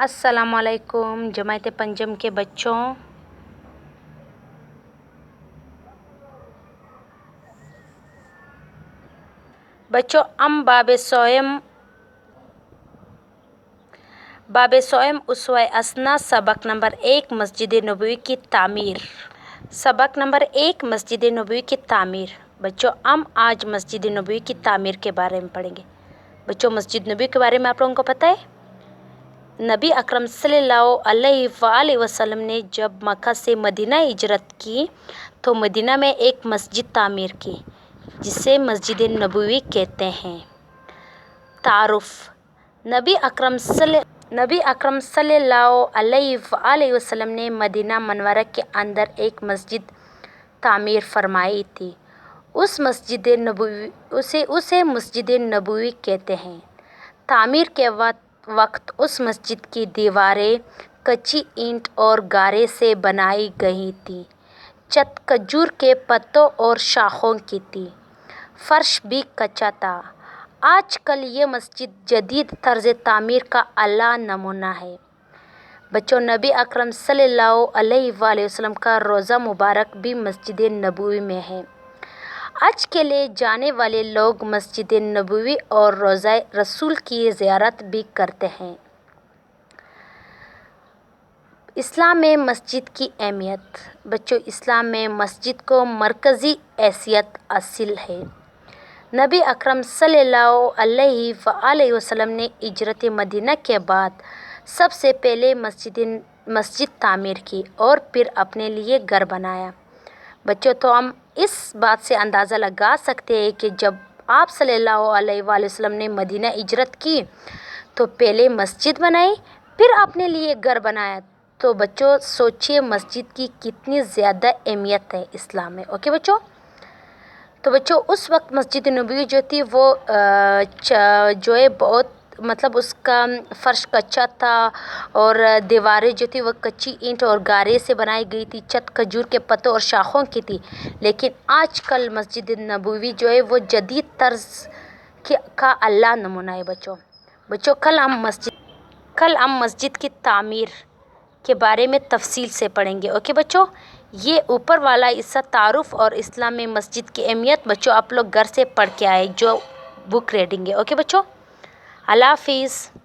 السلام علیکم جماعت پنجم کے بچوں، ہم باب سوئم اسوہ حسنہ سبق نمبر 1 مسجد نبوی کی تعمیر۔ سبق نمبر 1 مسجد نبوی کی تعمیر۔ بچوں ہم آج مسجد نبوی کی تعمیر کے بارے میں پڑھیں گے۔ بچوں مسجد نبوی کے بارے میں آپ لوگوں کو پتہ ہے؟ نبی اکرم صلی اللہ علیہ وآلہ وسلم نے جب مکہ سے مدینہ ہجرت کی تو مدینہ میں ایک مسجد تعمیر کی جسے مسجد نبوی کہتے ہیں۔ تعارف: نبی اکرم صلی اللہ علیہ وآلہ وسلم نے مدینہ منورہ کے اندر ایک مسجد تعمیر فرمائی تھی، اسے مسجد نبوی کہتے ہیں۔ تعمیر کے وقت اس مسجد کی دیواریں کچی اینٹ اور گارے سے بنائی گئی تھیں، چھت کھجور کے پتوں اور شاخوں کی تھی، فرش بھی کچا تھا۔ آج کل یہ مسجد جدید طرز تعمیر کا اعلیٰ نمونہ ہے۔ بچوں نبی اکرم صلی اللہ علیہ وآلہ وسلم کا روضہ مبارک بھی مسجد نبوی میں ہے۔ حج کے لیے جانے والے لوگ مسجد نبوی اور روضہ رسول کی زیارت بھی کرتے ہیں۔ اسلام میں مسجد کی اہمیت۔ بچوں اسلام میں مسجد کو مرکزی حیثیت حاصل ہے۔ نبی اکرم صلی اللہ علیہ وآلہ وسلم نے ہجرت مدینہ کے بعد سب سے پہلے مسجد تعمیر کی اور پھر اپنے لیے گھر بنایا۔ بچوں تو ہم اس بات سے اندازہ لگا سکتے ہیں کہ جب آپ صلی اللہ علیہ وآلہ وسلم نے مدینہ ہجرت کی تو پہلے مسجد بنائی پھر اپنے لیے گھر بنایا، تو بچوں سوچیے مسجد کی کتنی زیادہ اہمیت ہے اسلام میں۔ اوکے بچوں، تو بچوں اس وقت مسجد نبوی جو تھی وہ جو ہے بہت اس کا فرش کچا تھا اور دیواریں جو تھی وہ کچی اینٹ اور گارے سے بنائی گئی تھی، چھت کھجور کے پتوں اور شاخوں کی تھی۔ لیکن آج کل مسجد نبوی جو ہے وہ جدید طرز کا اعلیٰ نمونہ ہے۔ بچوں کل ہم مسجد کی تعمیر کے بارے میں تفصیل سے پڑھیں گے۔ اوکے بچوں، یہ اوپر والا حصہ تعارف اور اسلام میں مسجد کی اہمیت بچوں آپ لوگ گھر سے پڑھ کے آئے جو بک ریڈنگ ہے۔ اوکے بچوں، اللہ حافظ۔